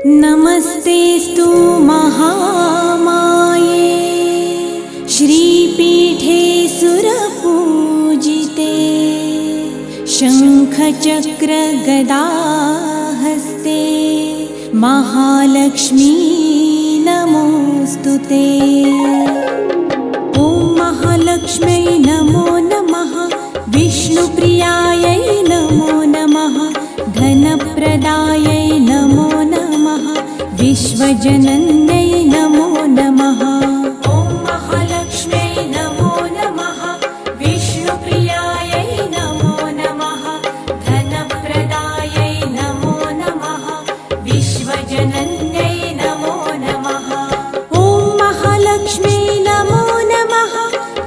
नमस्तेस्तु महामाये श्रीपीठे सुरपूजिते शङ्खचक्रगदाहस्ते महालक्ष्मी नमोऽस्तुते। ॐ महालक्ष्म्यै नमो नमः, विष्णुप्रियायै नमो नमः, धनप्रदायै नमो नमः, विश्वजनन्यै नमो नमः। ॐ महालक्ष्म्यै नमो नमः, विष्णुप्रियायै नमो नमः, धनप्रदायै नमो नमः, विश्वजनन्यै नमो नमः। ॐ महालक्ष्म्यै नमो नमः,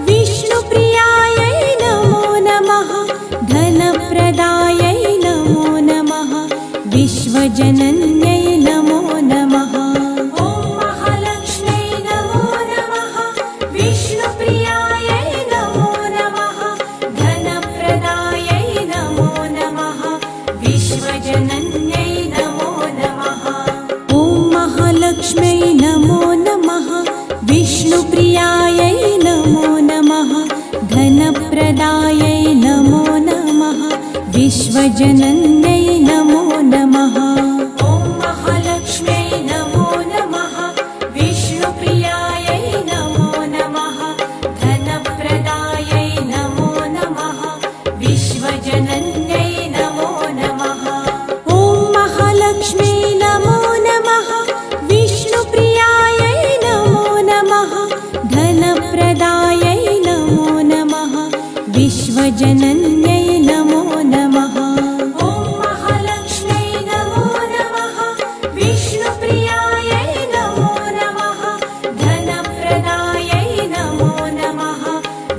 विष्णुप्रियायै नमो नमः, धनप्रदायै नमो नमः, विश्वजनन्यै नमो नमः। ॐ महालक्ष्म्यै नमो नमः, विष्णुप्रियायै नमो नमः, धनप्रदायै नमो नमः, विश्वजनन्यै नमो नमः। ॐ महालक्ष्म्यै नमो नमः, विष्णुप्रियायै नमो नमः, धनप्रदायै नमो नमः, विश्वजनन्यै नमो नमः। ॐ महालक्ष्म्यै नमो नमः, विष्णुप्रियायै नमो नमः, धनप्रदायै नमो नमः, विश्वजनन्यै नमो नमः। ॐ महालक्ष्म्यै नमो नमः, विष्णुप्रियायै नमो नमः, धनप्रदायै नमो नमः, विश्वजनन्यै नमो नमः। ॐ महालक्ष्म्यै नमो नमः, विष्णुप्रियायै नमो नमः, धनप्रदायै नमो नमः,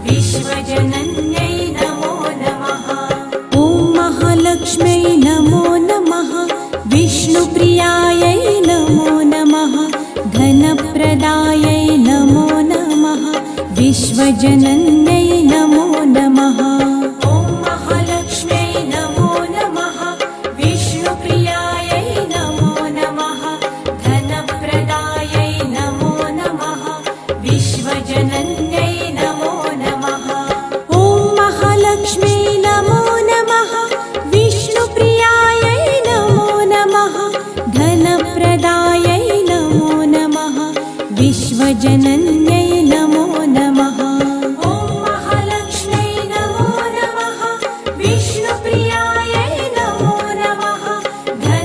विश्वजनन्यै नमो नमः। ॐ महालक्ष्म्यै नमो नमः, विष्णुप्रियायै नमो नमः, धनप्रदायै नमो नमः, विश्वजनन्यै नमो नमः। ॐ महालक्ष्म्यै नमो नमः, विष्णुप्रियायै नमो नमः, धनप्रदायै नमो नमः, विश्वजनन्यै नमो नमः। ॐ महालक्ष्म्यै नमो नमः, विष्णुप्रियायै नमो नमः, धनप्रदायै नमो नमः, विश्वजनन्यै नमो नमः। ॐ महालक्ष्म्यै नमो नमः, विष्णुप्रियायै नमो नमः,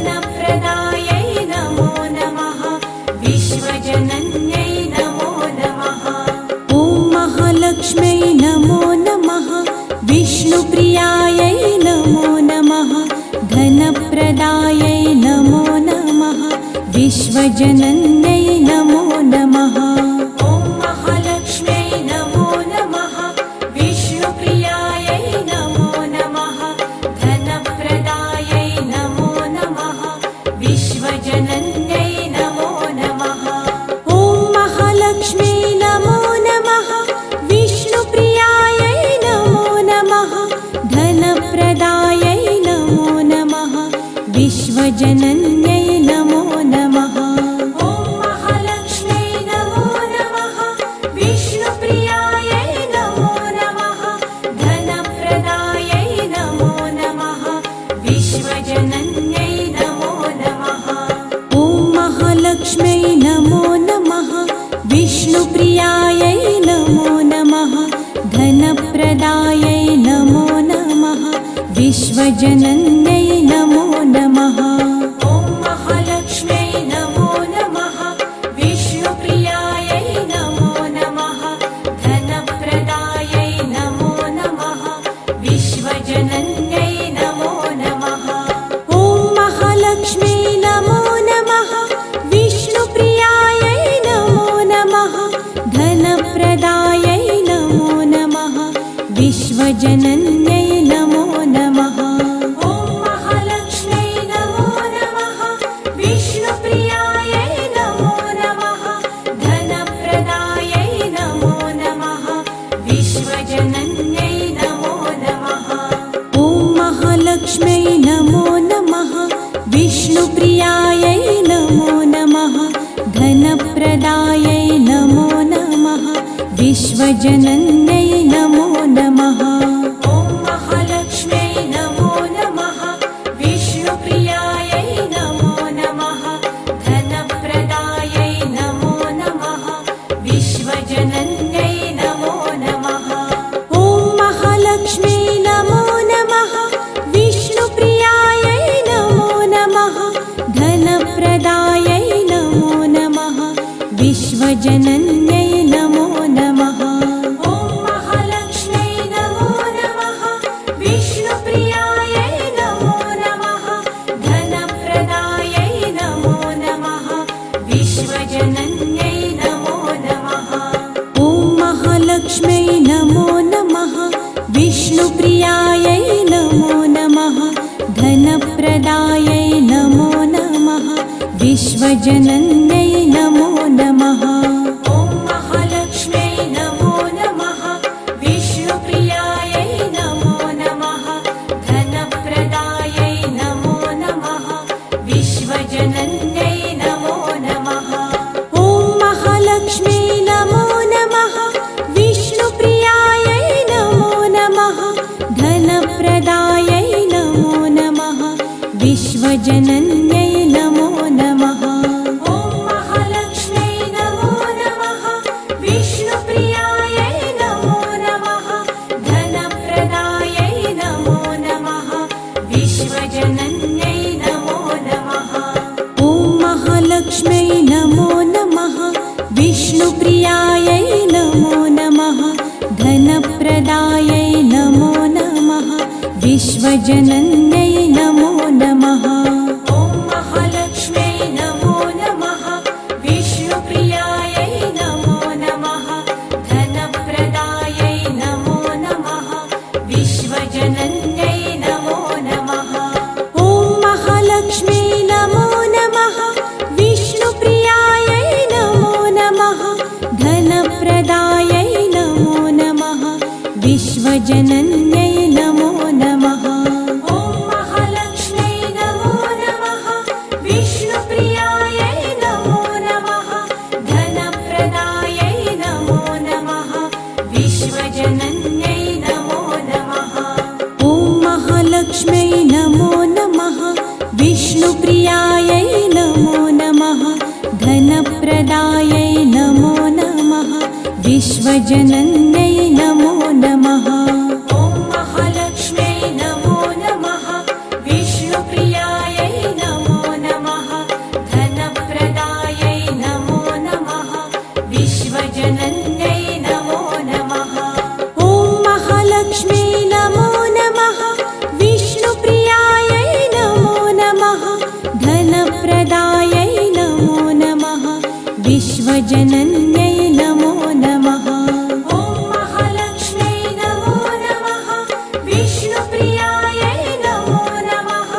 धनप्रदायै नमो नमः, विश्वजनन्यै नमो नमः। ॐ महालक्ष्म्यै नमो नमः, विष्णुप्रियायै नमो नमः, धनप्रदायै नमो नमः, विश्वजनन्यै नमो नमः। ॐ महालक्ष्म्यै नमो नमः, विष्णुप्रियायै नमो नमः, धनप्रदायै नमो नमः, विश्वजनन्यै नमो नमः। ॐ महालक्ष्म्यै नमो नमः, विष्णुप्रियायै नमो नमः, धनप्रदायै नमो नमः, विश्वजनन्यै नमो नमः। ॐ महालक्ष्म्यै नमो नमः, विष्णुप्रियायै नमो नमः, धनप्रदायै नमो नमः, विश्वजनन्यै नमो नमः। ॐ महालक्ष्म्यै नमो नमः, विष्णुप्रियायै नमो नमः, धनप्रदायै नमो नमः, विश्वजनन्यै नमो नमः। ॐ महालक्ष्म्यै नमो नमः, विष्णुप्रियायै नमो नमः, धनप्रदायै नमो नमः, विश्वजनन्यै नमो नमः। ॐ महालक्ष्म्यै नमो नमः, विष्णुप्रियायै नमो नमः, धनप्रदायै नमो नमः, विश्वजनन्यै नमो नमः। ॐ महालक्ष्म्यै नमो नमः, विष्णुप्रियायै नमो नमः, धनप्रदायै नमो नमः, विश्वजनन्यै नमो नमः। ॐ महालक्ष्म्यै नमो नमः, विष्णुप्रियायै नमो विश्वजनन्यै नमो नमः। ॐ महालक्ष्म्यै नमो नमः। विष्णुप्रियायै नमो नमः। धनप्रदायै नमो नमः। विश्वजनन्यै नमो नमः। ॐ महालक्ष्म्यै नमो नमः। विष्णुप्रियायै नमो नमः। धनप्रदायै नमो नमः। विश्वजनन्यै नमो नमः। ॐ महालक्ष्म्यै नमो नमः। विष्णुप्रियायै नमो नमः। धनप्रदायै नमो नमः। विश्वजनन्यै नमो नमः। ॐ महालक्ष्म्यै नमो नमः। विष्णुप्रियायै नमो नमः। धनप्रदायै नमो नमः। विश्वजनन्यै नमो नमः। ॐ महालक्ष्म्यै नमो नमः। विष्णुप्रियायै नमो नमः। धनप्रदायै नमो नमः। विश्वजनन्यै नमो नमः। ॐ महालक्ष्म्यै नमो नमः। विष्णुप्रियायै नमो नमः। धनप्रदायै नमो नमः। विश्वजनन्यै नमो नमः। ॐ महालक्ष्म्यै नमो नमः। विष्णुप्रियायै नमो नमः। धनप्रदायै नमो नमः। विश्वजनन्यै नमो नमः। ॐ महालक्ष्म्यै नमो नमः। विष्णुप्रियायै नमो नमः। धनप्रदायै नमो नमः। विश्वजनन्यै नमो नमः। ॐ महालक्ष्म्यै नमो नमः। विष्णुप्रियायै नमो नमः। धनप्रदायै नमो नमः। विश्वजनन्यै नमो नमः। ॐ महालक्ष्म्यै नमो नमः। विष्णुप्रियायै नमो नमः। धनप्रदायै नमो नमः। विश्वजनन्यै नमो नमः। ॐ महालक्ष्म्यै नमो नमः। विष्णुप्रियायै नमो नमः। धनप्रदायै नमो नमः। विश्वजनन्यै नमो नमः। ॐ महालक्ष्म्यै नमो नमः। विष्णुप्रियायै नमो नमः। धनप्रदायै नमो नमः। विश्वजनन्यै नमो नमः। ॐ महालक्ष्म्यै नमो नमः। विष्णुप्रियायै नमो नमः। धनप्रदायै नमो नमः। विश्वजनन्यै नमो नमः। ॐ महालक्ष्म्यै नमो नमः। विष्णुप्रियायै नमो नमः। धनप्रदायै नमो नमः। विश्वजनन्यै नमो नमः। ॐ महालक्ष्म्यै नमो नमः। विष्णुप्रियायै नमो नमः।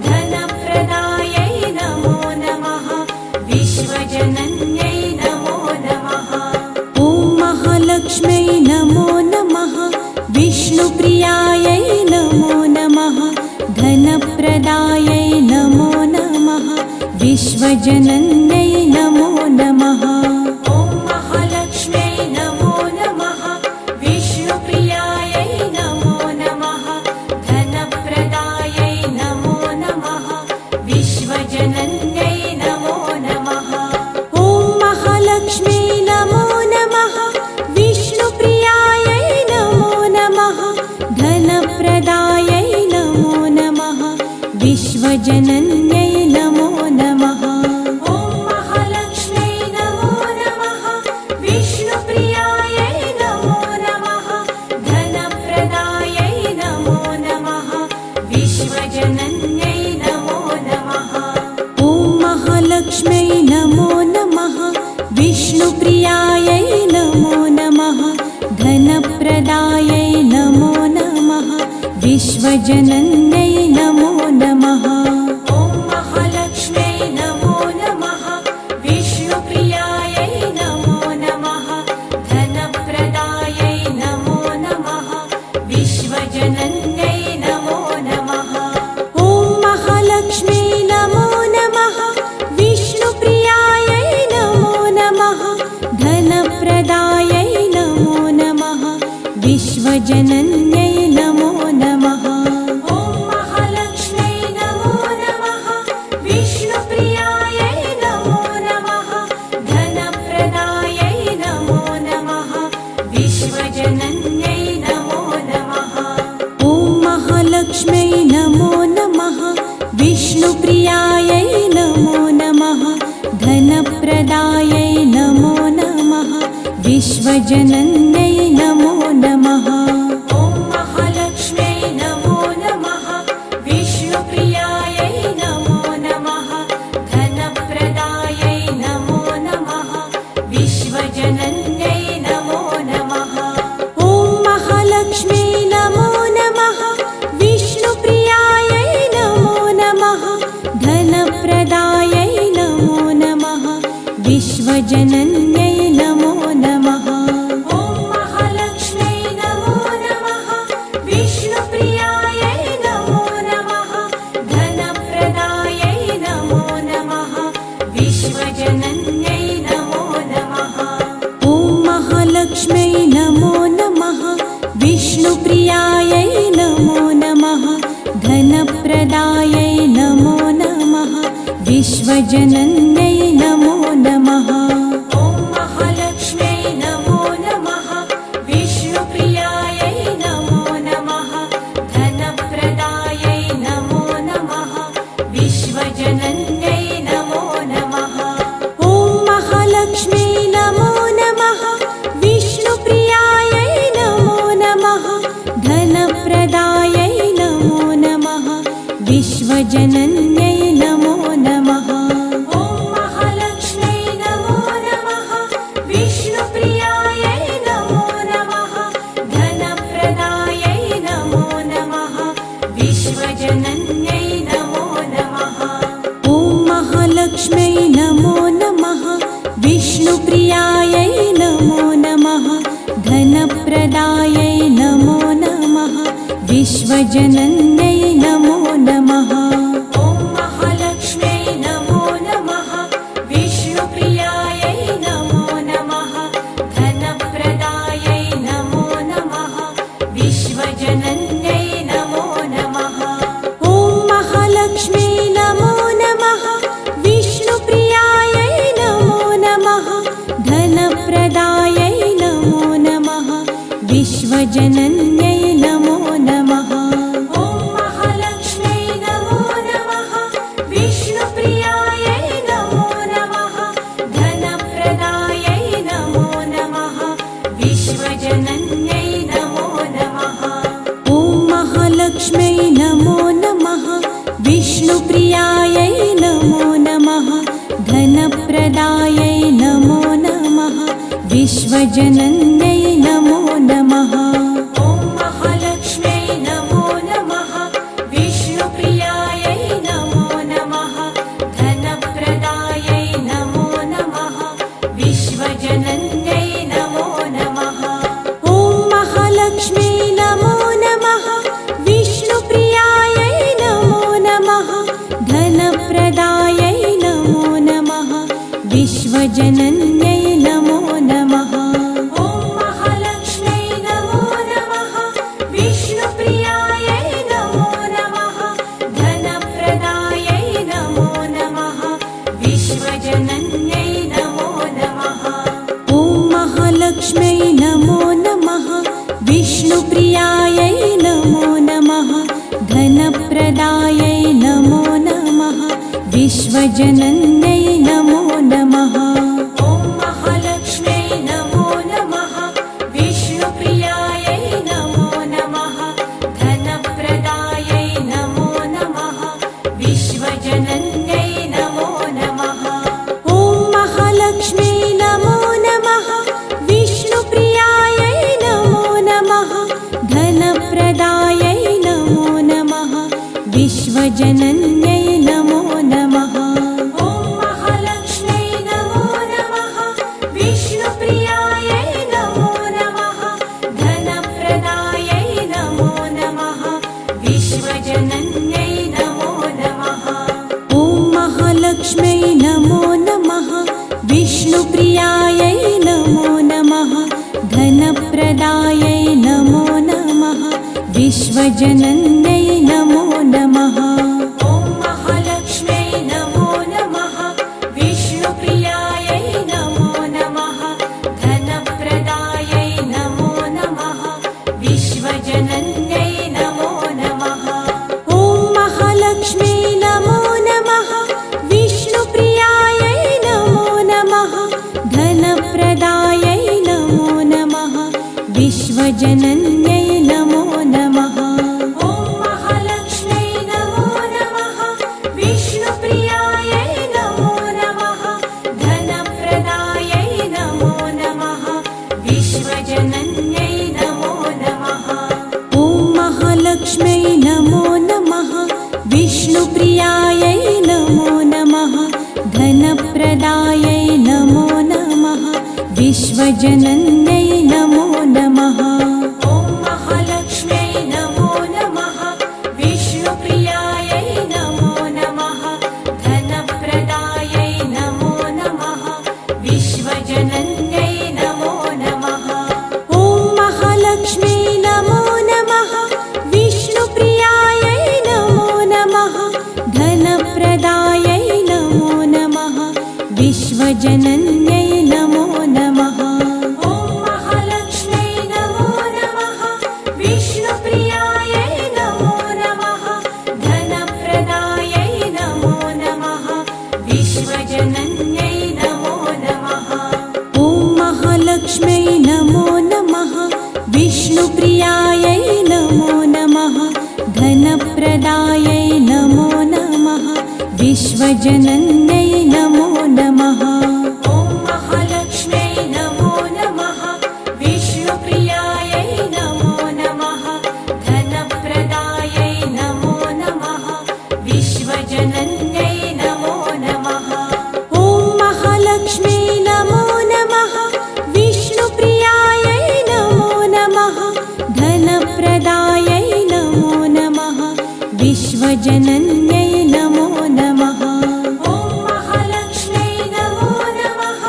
धनप्रदायै नमो नमः। विश्वजनन्यै नमो नमः। ॐ महालक्ष्म्यै नमो नमः। विष्णुप्रियायै नमो नमः। धनप्रदायै नमो नमः। विश्वजनन्यै नमो नमः। ॐ महालक्ष्म्यै नमो नमः। विष्णुप्रियायै नमो नमः। धनप्रदायै नमो नमः। विश्वजनन्यै नमो नमः। ॐ महालक्ष्म्यै नमो नमः। विष्णुप्रियायै नमो नमः। धनप्रदायै नमो नमः। विश्वजनन्यै नमो नमः। ॐ महालक्ष्म्यै नमो नमः। विष्णुप्रियायै नमो नमः। धनप्रदायै नमो नमः। विश्वजनन्यै नमो नमः। ॐ महालक्ष्म्यै नमो नमः। विष्णुप्रियायै नमो नमः। धनप्रदायै नमो नमः। विश्वजनन्यै नमो नमः। ॐ महालक्ष्म्यै नमो नमः। विष्णुप्रियायै नमो नमः। धनप्रदायै नमो नमः। विश्वजनन्यै नमो नमः। ॐ महालक्ष्म्यै नमो नमः। विष्णुप्रियायै नमो नमः। धनप्रदायै नमो महालक्ष्म्यै नमो नमः विष्णुप्रियायै नमो नमः धनप्रदायै नमो नमः विश्वजनन्यै नमो नमः ॐ महालक्ष्म्यै नमो नमः विष्णुप्रियायै नमो नमः धनप्रदायै नमो नमः विश्वजनन्यै नमो नमः ॐ महालक्ष्म्यै नमो नमः विष्णुप्रियायै नमो नमः धनप्रदायै नमो नमः विश्वजनन्यै नमो नमः ॐ महालक्ष्म्यै नमो नमः विष्णुप्रियायै नमो नमः धनप्रदायै नमो नमः विश्वजनन्यै नमो नमः ॐ महालक्ष्म्यै नमो नमः विष्णुप्रियायै नमो नमः धनप्रदायै नमो नमः विश्वजनन्यै नमो नमः ॐ महालक्ष्म्यै नमो नमः विष्णुप्रियायै नमो नमः धनप्रदायै नमो नमः विश्वजनन्यै नमो नमः ॐ महालक्ष्म्यै नमो नमः विष्णुप्रियायै नमो नमः धनप्रदायै नमो नमः विश्वजनन्यै नमो नमः ॐ महालक्ष्म्यै नमो नमः विष्णुप्रियायै नमो नमः धनप्रदायै नमो नमः विश्वजनन्यै नमो नमः ॐ महालक्ष्म्यै नमो नमः विष्णुप्रियायै नमो नमः धनप्रदायै नमो नमः विश्वजनन्यै नमो नमः ॐ महालक्ष्म्यै नमो नमः विष्णुप्रियायै नमो नमः धनप्रदायै नमो नमः विश्वजनन्यै नमो नमः ॐ महालक्ष्म्यै नमो नमः विष्णुप्रियायै नमो नमः धनप्रदायै नमो नमः विश्वजनन्यै नमो नमः ॐ महालक्ष्म्यै नमो नमः विष्णुप्रियायै नमो नमः धनप्रदायै नमो नमः विश्वजनन्यै नमो नमः ॐ महालक्ष्म्यै नमो नमः विष्णुप्रियायै नमो नमः धनप्रदायै नमो नमः विश्वजनन्यै नमो नमः ॐ महालक्ष्म्यै नमो नमः विष्णुप्रियायै नमो नमः धनप्रदायै नमो नमः विश्वजनन्यै नमो नमः ॐ महालक्ष्म्यै नमो नमः विष्णुप्रियायै नमो नमः धनप्रदायै नमो नमः विश्वजनन्यै नमो नमः ॐ महालक्ष्म्यै नमो नमः विष्णुप्रियायै नमो नमः धनप्रदायै नमो नमः विश्वजनन्यै नमो नमः ॐ महालक्ष्म्यै नमो नमः विष्णुप्रियायै नमो नमः धनप्रदायै नमो नमः विश्वजनन्यै नमो नमः ॐ महालक्ष्म्यै नमो नमः विष्णुप्रियायै नमो नमः धनप्रदायै नमो नमः विश्वजनन्यै नमो नमः ॐ महालक्ष्म्यै नमो नमः विष्णुप्रियायै नमो नमः धनप्रदायै नमो नमः विश्वजनन्यै नमो नमः ॐ महालक्ष्म्यै नमो नमः विष्णुप्रियायै नमो नमः धनप्रदायै नमो नमः विश्वजनन्यै नमो नमः ॐ महालक्ष्म्यै नमो नमः विष्णुप्रियायै नमो नमः धनप्रदायै नमो नमः विश्वजनन्यै नमो नमः ॐ महालक्ष्म्यै नमो नमः विष्णुप्रियायै नमो नमः धनप्रदायै नमो नमः विश्वजनन्यै नमो नमः विश्वजनन्यै नमो नमः। ॐ महालक्ष्म्यै नमो नमः। विष्णुप्रियायै नमो नमः। धनप्रदायै नमो नमः। विश्वजनन्यै नमो नमः। ॐ महालक्ष्म्यै नमो नमः। विष्णुप्रियायै नमो नमः। धनप्रदायै नमो नमः। विश्वजनन्यै नमो नमः। ॐ महालक्ष्म्यै नमो नमः। विष्णुप्रियायै नमो नमः। धनप्रदायै नमो नमः। विश्वजनन्यै नमो नमः। ॐ महालक्ष्म्यै नमो नमः। विष्णुप्रियायै नमो नमः। धनप्रदायै नमो नमः। विश्वजनन्यै नमो नमः। ॐ महालक्ष्म्यै नमो नमः। विष्णुप्रियायै नमो नमः। धनप्रदायै नमो नमः। विश्वजनन्यै नमो नमः। ॐ महालक्ष्म्यै नमो नमः। विष्णुप्रियायै नमो नमः। धनप्रदायै नमो नमः। विश्वजनन्यै नमो नमः। ॐ महालक्ष्म्यै नमो नमः।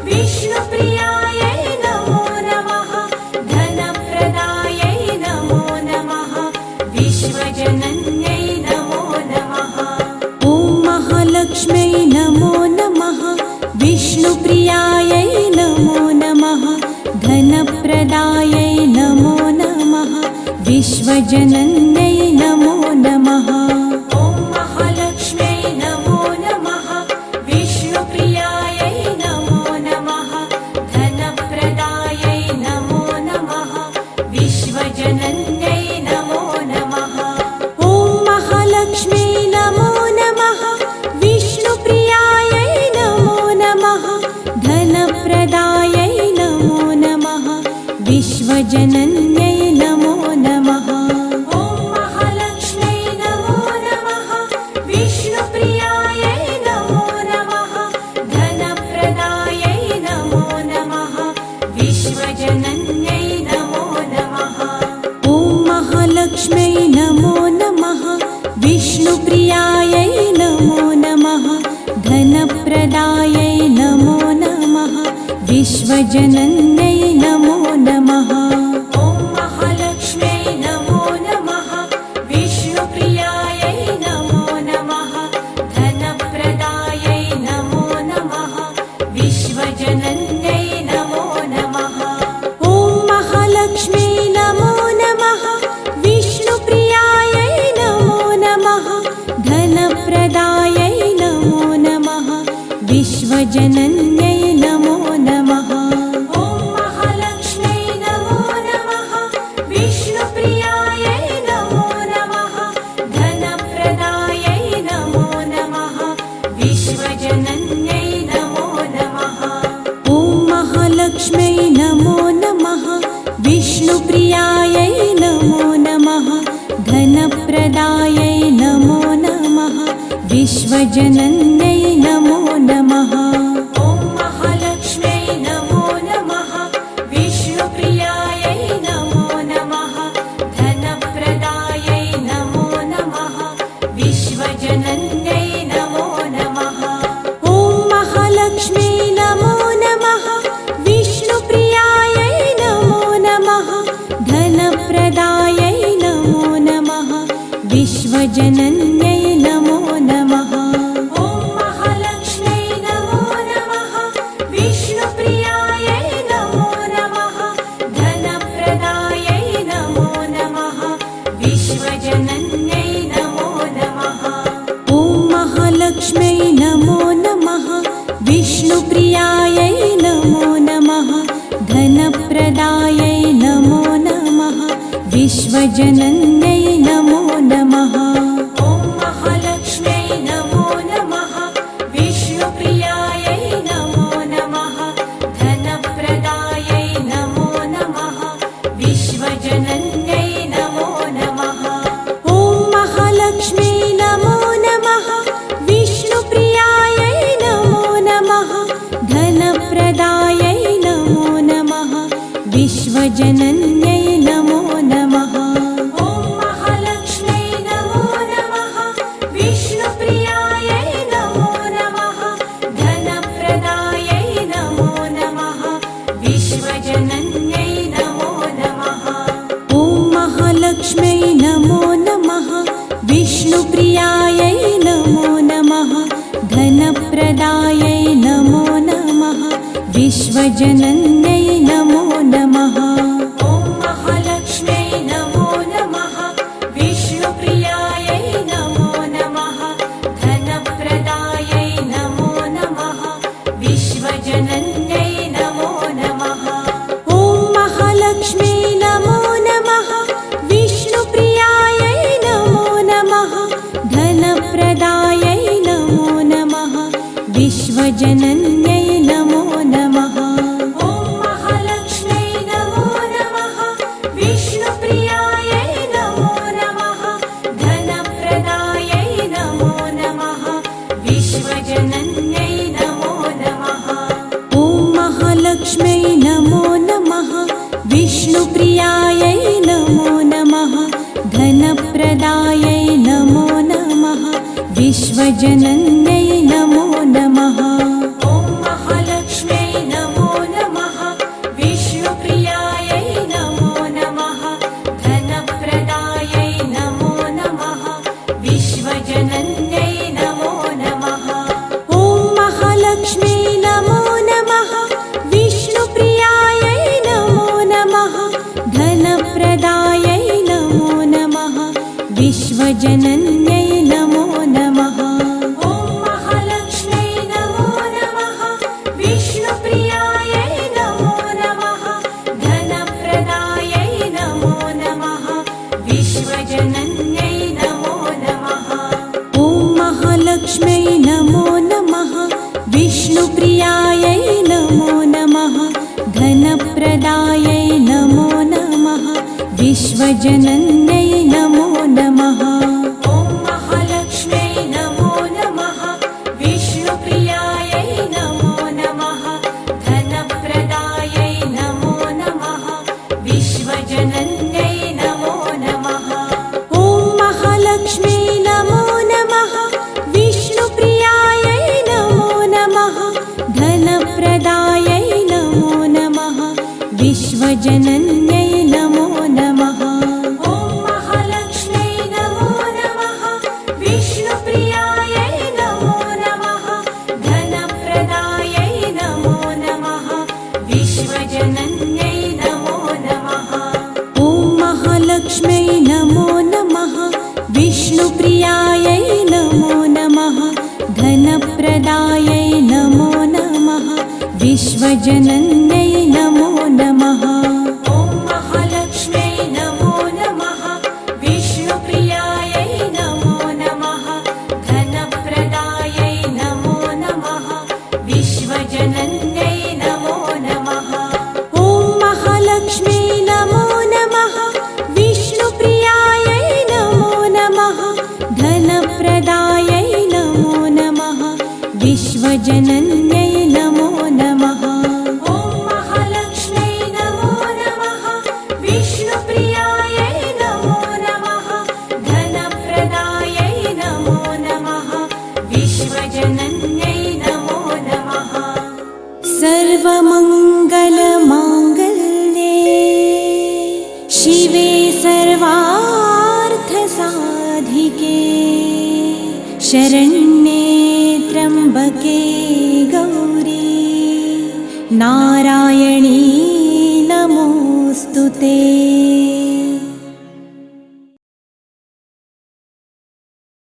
विष्णुप्रियायै नमो नमः। धनप्रदायै नमो नमः। विश्वजनन्यै नमो नमः। ॐ महालक्ष्म्यै नमो नमः। विष्णुप्रियायै नमो नमः। धनप्रदायै नमो नमः। विश्वजनन्यै नमो नमः। ॐ महालक्ष्म्यै नमो नमः। विष्णुप्रियायै नमो नमः। धनप्रदायै नमो नमः। विश्वजनन्यै नमो नमः। ॐ महालक्ष्म्यै नमो नमः। विष्णुप्रियायै नमो नमः। धनप्रदायै नमो नमः। विश्वजनन्यै नमो नमः। ॐ महालक्ष्म्यै नमो नमः। विष्णुप्रियायै नमो नमः। धनप्रदायै नमो नमः। विश्वजनन्यै नमो नमः। ॐ महालक्ष्म्यै नमो नमः। विष्णुप्रियायै नमो नमः। धनप्रदायै नमो नमः। विश्वजनन्यै नमो नमः। ॐ महालक्ष्म्यै नमो नमः। विष्णुप्रियायै नमो नमः। धनप्रदायै नमो नमः। विश्वजनन्यै नमो नमः। ॐ महालक्ष्म्यै नमो नमः। विष्णुप्रियायै नमो नमः। धनप्रदायै नमो नमः। विश्वजनन्यै नमो नमः। ॐ महालक्ष्म्यै नमो नमः। विष्णुप्रियायै नमो नमः। धनप्रदायै नमो नमः। विश्वजनन्यै नमो नमः। ॐ महालक्ष्म्यै नमो नमः। विष्णुप्रियायै नमो नमः। धनप्रदायै नमो नमः। विश्वजनन्यै नमो नमः। ॐ महालक्ष्म्यै नमो नमः। विष्णुप्रियायै नमो नमः। धनप्रदायै नमो नमः। विश्वजनन्यै नमो नमः। ॐ महालक्ष्म्यै नमो नमः। विष्णुप्रियायै नमो नमः। धनप्रदायै नमो नमः। विश्वजनन्यै नमो नमः। ॐ महालक्ष्म्यै नमो नमः। विष्णुप्रियायै नमो नमः। धनप्रदायै नमो नमः। विश्वजनन्यै नमो नमः। ॐ महालक्ष्म्यै नमो नमः। विष्णुप्रियायै नमो नमः। धनप्रदायै नमो नमः। विश्वजनन्यै नमो नमः। ॐ महालक्ष्म्यै नमो नमः। विष्णुप्रियायै नमो नमः। धनप्रदायै नमो नमः। विश्वजनन्यै नमो नमः। ॐ महालक्ष्म्यै नमो नमः। विष्णुप्रियायै नमो नमः। धनप्रदायै नमो नमः। विष्णुप्रियायै नमो नमः धनप्रदायै नमो नमः विश्वजनन्यै नमो नमः ॐ महालक्ष्म्यै नमो नमः विष्णुप्रियायै नमो नमः धनप्रदायै नमो नमः विश्वजनन्यै नमो नमः ॐ महालक्ष्म्यै नमो नमः विष्णुप्रियायै नमो नमः धनप्रदायै नमो नमः विश्वजनन्यै नमो नमः ॐ महालक्ष्म्यै नमो नमः विष्णुप्रियायै नमो नमः धनप्रदायै नमो नमः विश्वजनन्यै नमो नमः ॐ महालक्ष्म्यै नमो नमः विष्णुप्रियायै नमो नमः धनप्रदायै नमो नमः विश्वजनन्यै नमो नमः ॐ महालक्ष्म्यै नमो नमः विष्णुप्रियायै नमो नमः धनप्रदायै नमो नमः विश्वजनन्यै नमो नमः ॐ महालक्ष्म्यै नमो नमः विष्णुप्रियायै नमो नमः धनप्रदायै नमो नमः विश्वजनन्यै नमो नमः ॐ महालक्ष्म्यै नमो नमः विष्णुप्रियायै नमो नमः धनप्रदायै नमो नमः विश्वजनन्यै नमो नमः ॐ महालक्ष्म्यै नमो नमः विष्णुप्रियायै नमो नमः धनप्रदायै नमो नमः विश्वजनन्यै नमो नमः ॐ महालक्ष्म्यै नमो नमः विष्णुप्रियायै नमो नमः धनप्रदायै नमो नमः विश्वजनन्यै नमो नमः ॐ महालक्ष्म्यै नमो नमः विष्णुप्रियायै नमो नमः धनप्रदायै नमो नमः विश्वजनन्यै नमो नमः ॐ महालक्ष्म्यै नमो नमः विष्णुप्रियायै नमो नमः धनप्रदायै नमो नमः विश्वजनन्यै नमो नमः ॐ महालक्ष्म्यै नमो नमः विष्णुप्रियायै नमो नमः धनप्रदायै नमो नमः विश्वजनन्यै नमो नमः ॐ महालक्ष्म्यै नमो नमः विष्णुप्रियायै नमो नमः धनप्रदायै नमो नमः विश्वजनन्यै नमो नमः ॐ महालक्ष्म्यै नमो नमः विष्णुप्रियायै नमो नमः धनप्रदायै नमो नमः विश्वजनन्यै नमो नमः ॐ महालक्ष्म्यै नमो नमः विष्णुप्रियायै नमो नमः धनप्रदायै नमो नमः विश्वजनन्यै नमो नमः सर्वमङ्गलमाङ्गल्ये शिवे सर्वार्थसाधिके शरण्ये त्र्यम्बके गौरी नारायणी नमोऽस्तु ते।